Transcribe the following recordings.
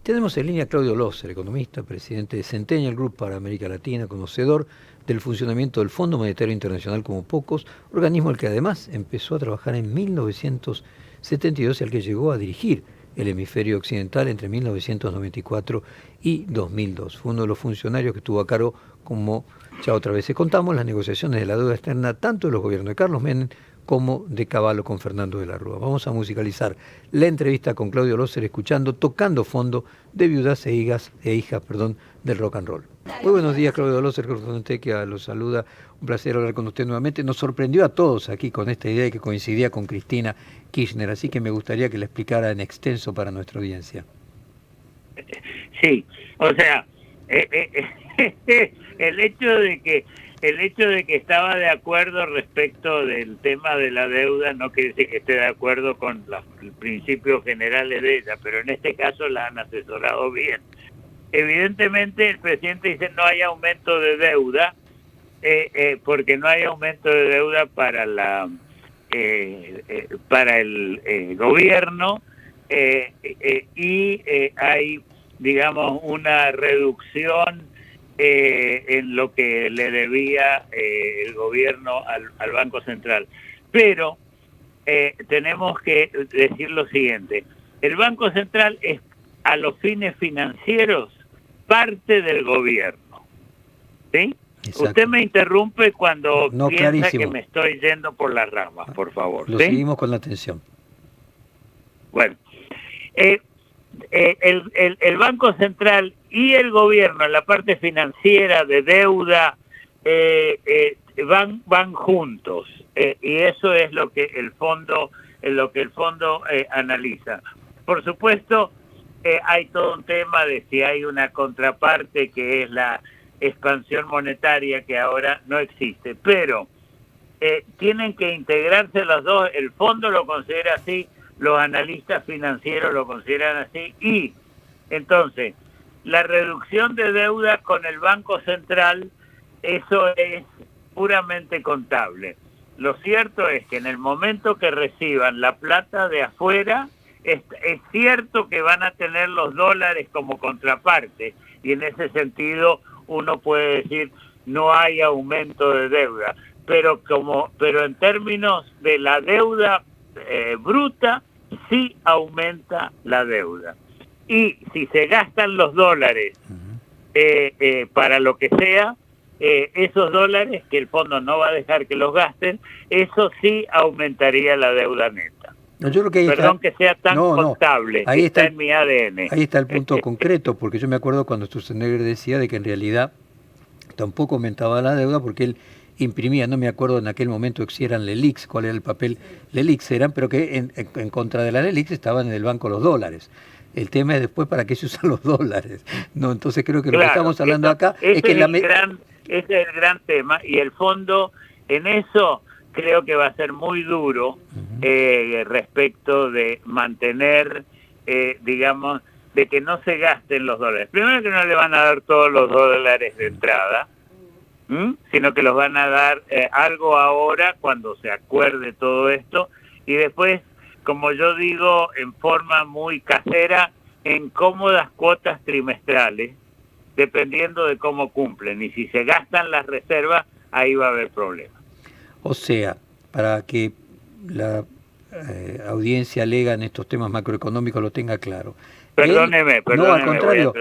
Tenemos en línea a Claudio Loser, economista, presidente de Centennial Group para América Latina, conocedor del funcionamiento del Fondo Monetario Internacional como pocos, organismo al que además empezó a trabajar en 1972 y al que llegó a dirigir el hemisferio occidental entre 1994 y 2002. Fue uno de los funcionarios que estuvo a cargo, como ya otra vez contamos, las negociaciones de la deuda externa tanto de los gobiernos de Carlos Menem como de Cavallo con Fernando de la Rúa. Vamos a musicalizar la entrevista con Claudio Loser escuchando Tocando Fondo de viudas e hijas del rock and roll. Muy buenos días, Claudio Loser, que los saluda. Un placer hablar con usted nuevamente. Nos sorprendió a todos aquí con esta idea que coincidía con Cristina Kirchner, así que me gustaría que la explicara en extenso para nuestra audiencia. Sí, o sea, el hecho de que estaba de acuerdo respecto del tema de la deuda no quiere decir que esté de acuerdo con los principios generales de ella, pero en este caso la han asesorado bien. Evidentemente el presidente dice no hay aumento de deuda, porque no hay aumento de deuda para el gobierno, y hay, digamos, una reducción en lo que le debía el gobierno al Banco Central. Pero tenemos que decir lo siguiente: el Banco Central es, a los fines financieros, parte del gobierno, ¿sí? Exacto. Usted me interrumpe cuando piensa clarísimo. Que me estoy yendo por las ramas, por favor. Lo seguimos con la atención. Bueno, el Banco Central y el gobierno en la parte financiera de deuda van juntos, y eso es lo que el fondo analiza. Por supuesto, hay todo un tema de si hay una contraparte que es la expansión monetaria, que ahora no existe, pero tienen que integrarse los dos. El fondo lo considera así, los analistas financieros lo consideran así, y entonces la reducción de deuda con el Banco Central, eso es puramente contable. Lo cierto es que en el momento que reciban la plata de afuera, es cierto que van a tener los dólares como contraparte, y en ese sentido uno puede decir no hay aumento de deuda, pero en términos de la deuda bruta, sí aumenta la deuda. Y si se gastan los dólares para lo que sea, esos dólares que el fondo no va a dejar que los gasten, eso sí aumentaría la deuda neta. No, yo creo que Perdón que sea tan contable, ahí está en mi ADN. Ahí está el punto concreto, porque yo me acuerdo cuando Sturzenegger decía de que en realidad tampoco aumentaba la deuda porque él imprimía, no me acuerdo en aquel momento si eran LELIQs, cuál era el papel LELIQs eran, pero que en contra de la LELIQs estaban en el banco los dólares. El tema es después para qué se usan los dólares. No, entonces creo que lo que estamos hablando acá es que ese es el gran tema, y el fondo en eso creo que va a ser muy duro respecto de mantener, digamos, de que no se gasten los dólares. Primero, que no le van a dar todos los dólares de entrada, sino que los van a dar algo ahora cuando se acuerde todo esto, y después, como yo digo en forma muy casera, en cómodas cuotas trimestrales, dependiendo de cómo cumplen, y si se gastan las reservas, ahí va a haber problemas. O sea, para que la audiencia lega en estos temas macroeconómicos lo tenga claro. Perdóneme. No, al contrario,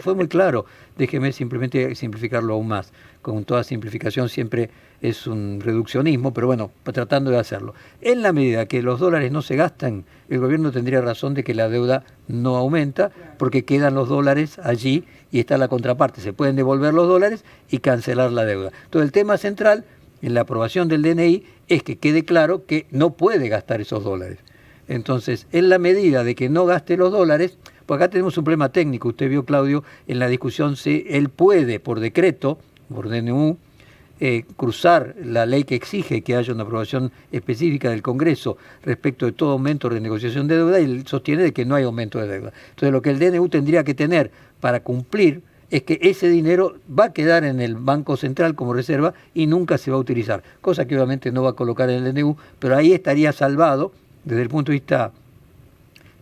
fue muy claro. Déjeme simplemente simplificarlo aún más. Con toda simplificación siempre es un reduccionismo, pero bueno, tratando de hacerlo. En la medida que los dólares no se gastan, el gobierno tendría razón de que la deuda no aumenta, porque quedan los dólares allí y está la contraparte. Se pueden devolver los dólares y cancelar la deuda. Entonces el tema central en la aprobación del DNI es que quede claro que no puede gastar esos dólares. Entonces, en la medida de que no gaste los dólares, pues acá tenemos un problema técnico. Usted vio, Claudio, en la discusión si él puede, por decreto, por DNU, cruzar la ley que exige que haya una aprobación específica del Congreso respecto de todo aumento de renegociación de deuda, y él sostiene de que no hay aumento de deuda. Entonces, lo que el DNU tendría que tener para cumplir es que ese dinero va a quedar en el Banco Central como reserva y nunca se va a utilizar, cosa que obviamente no va a colocar en el DNU, pero ahí estaría salvado desde el punto de vista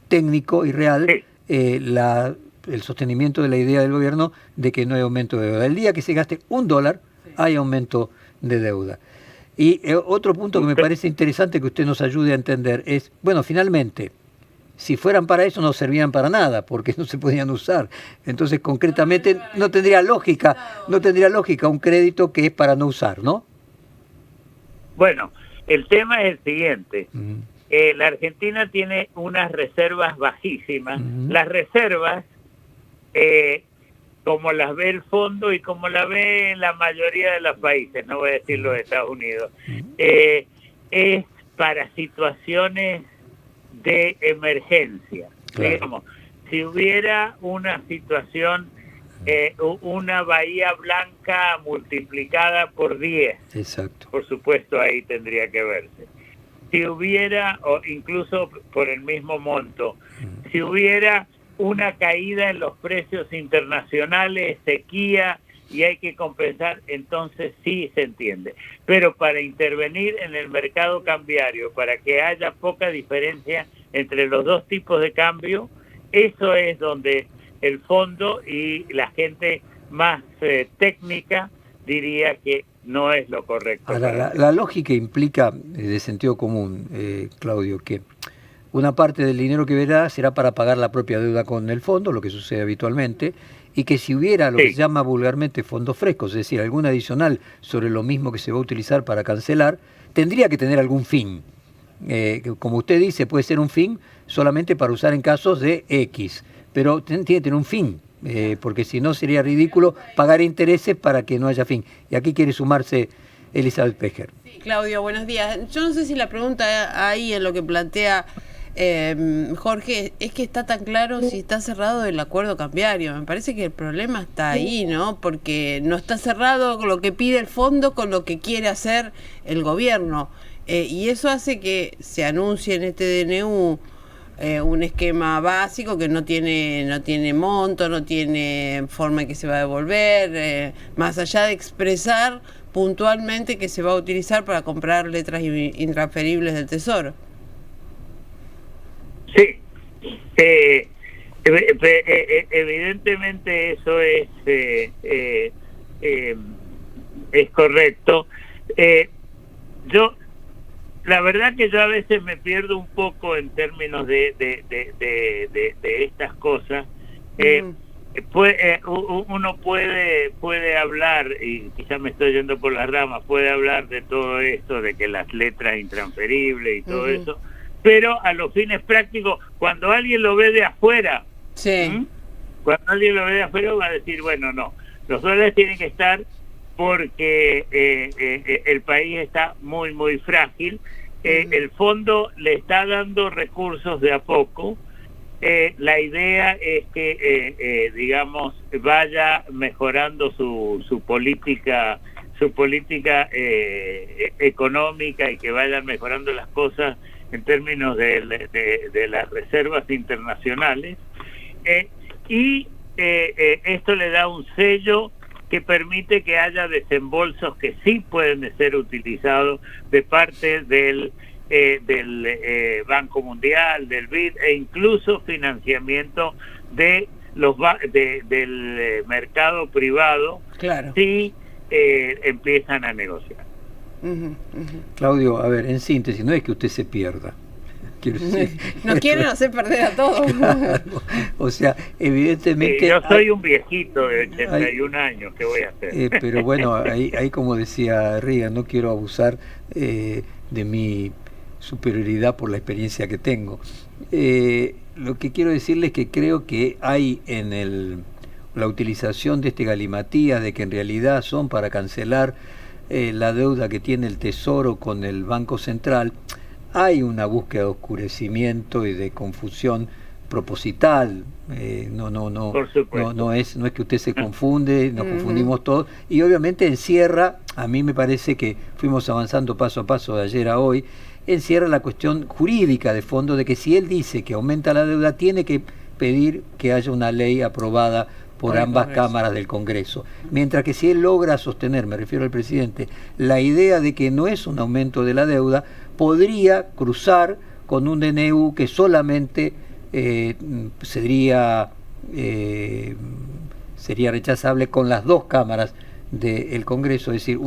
técnico y real el sostenimiento de la idea del gobierno de que no hay aumento de deuda. El día que se gaste $1, hay aumento de deuda. Y otro punto que me parece interesante que usted nos ayude a entender es, bueno, finalmente, si fueran para eso no servían para nada, porque no se podían usar. Entonces, concretamente, no tendría lógica un crédito que es para no usar, ¿no? Bueno, el tema es el siguiente. La Argentina tiene unas reservas bajísimas. Las reservas, como las ve el fondo y como la ve la mayoría de los países, no voy a decir los de Estados Unidos, es para situaciones de emergencia. Claro. Digamos, si hubiera una situación, una Bahía Blanca multiplicada por 10, exacto, por supuesto ahí tendría que verse. Si hubiera, o incluso por el mismo monto, si hubiera una caída en los precios internacionales, sequía, y hay que compensar, entonces sí se entiende. Pero para intervenir en el mercado cambiario, para que haya poca diferencia entre los dos tipos de cambio, eso es donde el fondo y la gente más técnica diría que no es lo correcto. Ahora, la lógica implica, de sentido común, Claudio, que una parte del dinero que verá será para pagar la propia deuda con el fondo, lo que sucede habitualmente, y que si hubiera lo que se llama vulgarmente fondos frescos, es decir, algún adicional sobre lo mismo que se va a utilizar para cancelar, tendría que tener algún fin. Como usted dice, puede ser un fin solamente para usar en casos de X, pero tiene que tener un fin, porque si no sería ridículo pagar intereses para que no haya fin. Y aquí quiere sumarse Elizabeth Pejer. Sí, Claudio, buenos días. Yo no sé si la pregunta ahí en lo que plantea Jorge, es que está tan claro si está cerrado el acuerdo cambiario. Me parece que el problema está ahí, ¿no? Porque no está cerrado con lo que pide el fondo con lo que quiere hacer el gobierno. Y eso hace que se anuncie en este DNU un esquema básico que no tiene monto, no tiene forma en que se va a devolver, más allá de expresar puntualmente que se va a utilizar para comprar letras intransferibles del Tesoro. Sí, evidentemente eso es correcto. La verdad que yo a veces me pierdo un poco en términos de estas cosas. Uno puede hablar, y quizás me estoy yendo por las ramas, puede hablar de todo esto, de que las letras intransferibles y todo eso, pero a los fines prácticos, cuando alguien lo ve de afuera, cuando alguien lo ve de afuera va a decir, bueno, no, los dólares tienen que estar porque el país está muy, muy frágil. El fondo le está dando recursos de a poco. La idea es que, digamos, vaya mejorando su política económica y que vayan mejorando las cosas en términos de las reservas internacionales. Y esto le da un sello que permite que haya desembolsos que sí pueden ser utilizados de parte del Banco Mundial, del BID, e incluso financiamiento de del mercado privado, claro, si empiezan a negociar. Claudio, a ver, en síntesis, no es que usted se pierda. Nos quieren hacer perder a todos. Claro. O sea, evidentemente... yo soy un viejito de 81 años, ¿qué voy a hacer? Pero bueno, ahí como decía Reagan, no quiero abusar de mi superioridad por la experiencia que tengo. Lo que quiero decirles es que creo que hay en la utilización de este galimatías, de que en realidad son para cancelar la deuda que tiene el Tesoro con el Banco Central, hay una búsqueda de oscurecimiento y de confusión proposital. No es que usted se confunde, nos confundimos todos, y obviamente encierra, a mí me parece que fuimos avanzando paso a paso de ayer a hoy, encierra la cuestión jurídica de fondo de que si él dice que aumenta la deuda, tiene que pedir que haya una ley aprobada por ambas cámaras del Congreso. Mientras que si él logra sostener, me refiero al presidente, la idea de que no es un aumento de la deuda, podría cruzar con un DNU que solamente sería rechazable con las dos cámaras del Congreso, es decir,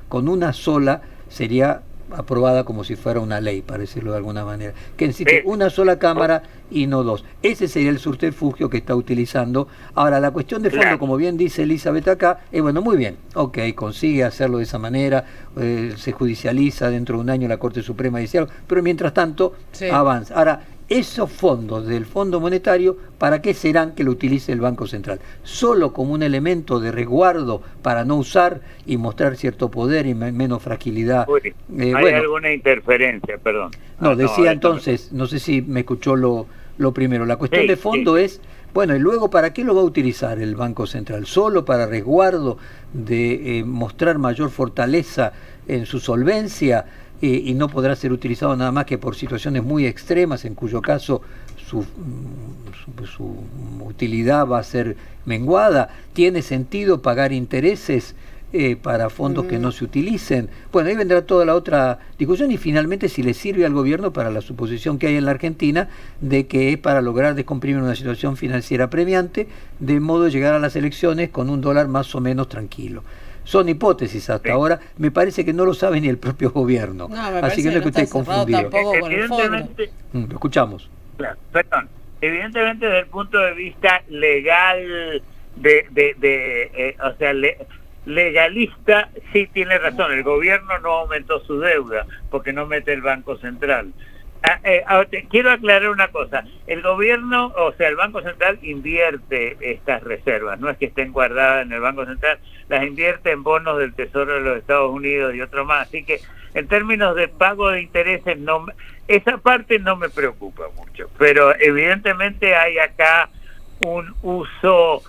con una sola sería aprobada como si fuera una ley, para decirlo de alguna manera, que necesite una sola cámara y no dos. Ese sería el subterfugio que está utilizando. Ahora, la cuestión de fondo, como bien dice Elizabeth acá, es bueno, muy bien, ok, consigue hacerlo de esa manera, se judicializa, dentro de un año la Corte Suprema dice algo, pero mientras tanto avanza. Ahora, esos fondos del Fondo Monetario, ¿para qué serán que lo utilice el Banco Central? ¿Solo como un elemento de resguardo para no usar y mostrar cierto poder y menos fragilidad? Hay alguna interferencia, perdón. No, decía entonces, no sé si me escuchó lo primero. La cuestión de fondo es, bueno, y luego, ¿para qué lo va a utilizar el Banco Central? ¿Solo para resguardo de mostrar mayor fortaleza en su solvencia? Y no podrá ser utilizado nada más que por situaciones muy extremas, en cuyo caso su utilidad va a ser menguada. ¿Tiene sentido pagar intereses para fondos que no se utilicen? Bueno, ahí vendrá toda la otra discusión, y finalmente si le sirve al gobierno para la suposición que hay en la Argentina de que es para lograr descomprimir una situación financiera premiante, de modo de llegar a las elecciones con un dólar más o menos tranquilo. Son hipótesis hasta ahora, me parece que no lo sabe ni el propio gobierno. Así que no es que esté confundido. Lo escuchamos. Claro, perdón. Evidentemente, desde el punto de vista legal, legalista, sí tiene razón. El gobierno no aumentó su deuda porque no mete el Banco Central. Quiero aclarar una cosa. El gobierno, o sea, el Banco Central invierte estas reservas, no es que estén guardadas en el Banco Central, las invierte en bonos del Tesoro de los Estados Unidos y otro más. Así que en términos de pago de intereses, esa parte no me preocupa mucho, pero evidentemente hay acá un uso,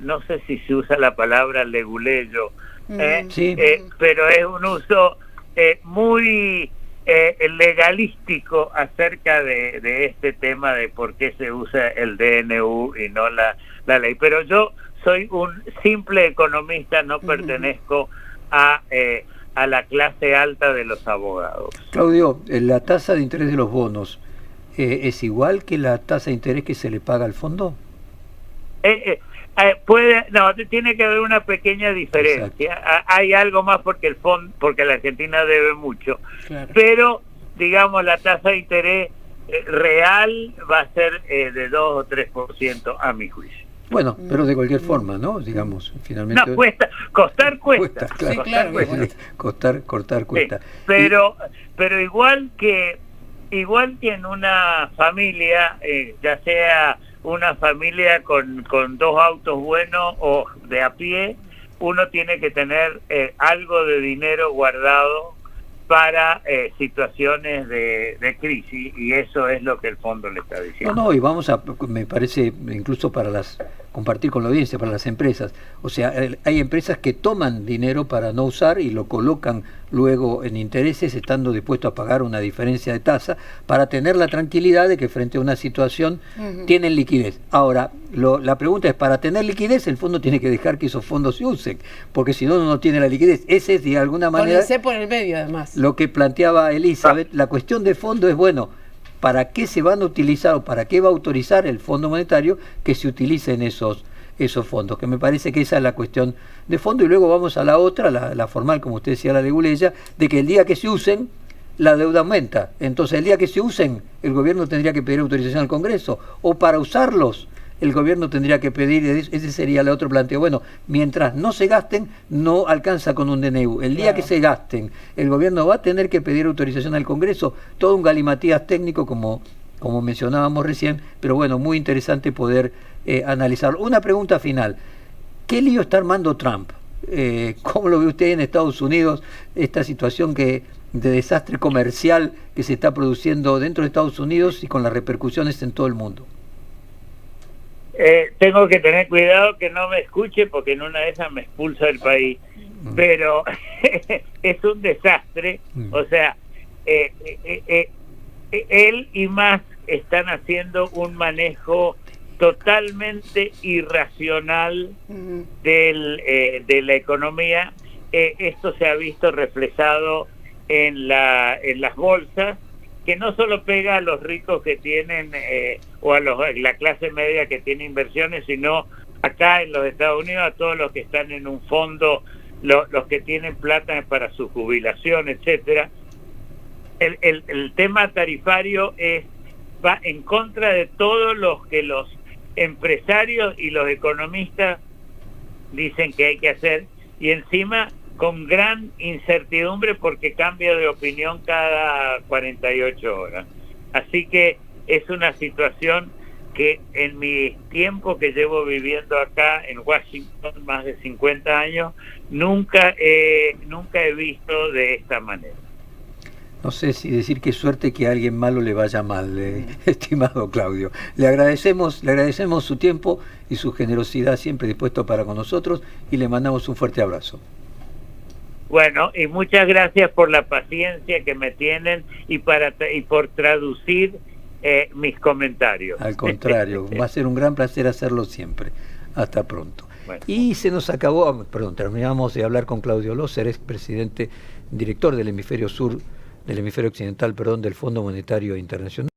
no sé si se usa la palabra leguleyo, pero es un uso muy legalístico acerca de este tema de por qué se usa el DNU y no la ley. Pero yo soy un simple economista, no pertenezco a la clase alta de los abogados. Claudio, la tasa de interés de los bonos ¿es igual que la tasa de interés que se le paga al fondo? Tiene que haber una pequeña diferencia. Hay algo más porque porque la Argentina debe mucho, pero digamos la tasa de interés real va a ser de 2 o 3% a mi juicio. Bueno, pero de cualquier forma, ¿no? Digamos, finalmente... No, costar cuesta. Cortar cuesta. Pero igual que en una familia, ya sea una familia con 2 autos buenos o de a pie, uno tiene que tener algo de dinero guardado para situaciones de crisis, y eso es lo que el fondo le está diciendo. Y me parece, incluso para compartir con la audiencia, para las empresas. O sea, hay empresas que toman dinero para no usar y lo colocan luego en intereses, estando dispuestos a pagar una diferencia de tasa para tener la tranquilidad de que frente a una situación tienen liquidez. Ahora, la pregunta es, para tener liquidez el fondo tiene que dejar que esos fondos se usen, porque si no, no tiene la liquidez. Ese es, de alguna manera, por el medio, además, lo que planteaba Elizabeth. La cuestión de fondo es, bueno, ¿para qué se van a utilizar o para qué va a autorizar el Fondo Monetario que se utilicen esos fondos? Que me parece que esa es la cuestión de fondo. Y luego vamos a la otra, la formal, como usted decía, la leguleya, de que el día que se usen, la deuda aumenta. Entonces, el día que se usen, el gobierno tendría que pedir autorización al Congreso, o para usarlos el gobierno tendría que pedir. Ese sería el otro planteo. Bueno, mientras no se gasten, no alcanza con un DNU. El día que se gasten, el gobierno va a tener que pedir autorización al Congreso. Todo un galimatías técnico, como mencionábamos recién, pero bueno, muy interesante poder analizarlo. Una pregunta final. ¿Qué lío está armando Trump? ¿Cómo lo ve usted en Estados Unidos, esta situación de desastre comercial que se está produciendo dentro de Estados Unidos y con las repercusiones en todo el mundo? Tengo que tener cuidado que no me escuche, porque en una de esas me expulsa del país, pero es un desastre. O sea, él y Musk están haciendo un manejo totalmente irracional de la economía. Esto se ha visto reflejado en las bolsas, que no solo pega a los ricos que tienen, o a la clase media que tiene inversiones, sino acá en los Estados Unidos a todos los que están en un fondo, los que tienen plata para su jubilación, etcétera. El tema tarifario va en contra de todos los que los empresarios y los economistas dicen que hay que hacer, y encima con gran incertidumbre porque cambia de opinión cada 48 horas. Así que es una situación que en mi tiempo que llevo viviendo acá en Washington, más de 50 años, nunca he visto de esta manera. No sé si decir qué suerte que a alguien malo le vaya mal, estimado Claudio. Le agradecemos su tiempo y su generosidad siempre dispuesto para con nosotros, y le mandamos un fuerte abrazo. Bueno, y muchas gracias por la paciencia que me tienen y por traducir mis comentarios. Al contrario, va a ser un gran placer hacerlo siempre. Hasta pronto. Bueno. Y se nos acabó, terminamos de hablar con Claudio Loser, ex presidente, director del hemisferio sur, del hemisferio occidental, del Fondo Monetario Internacional.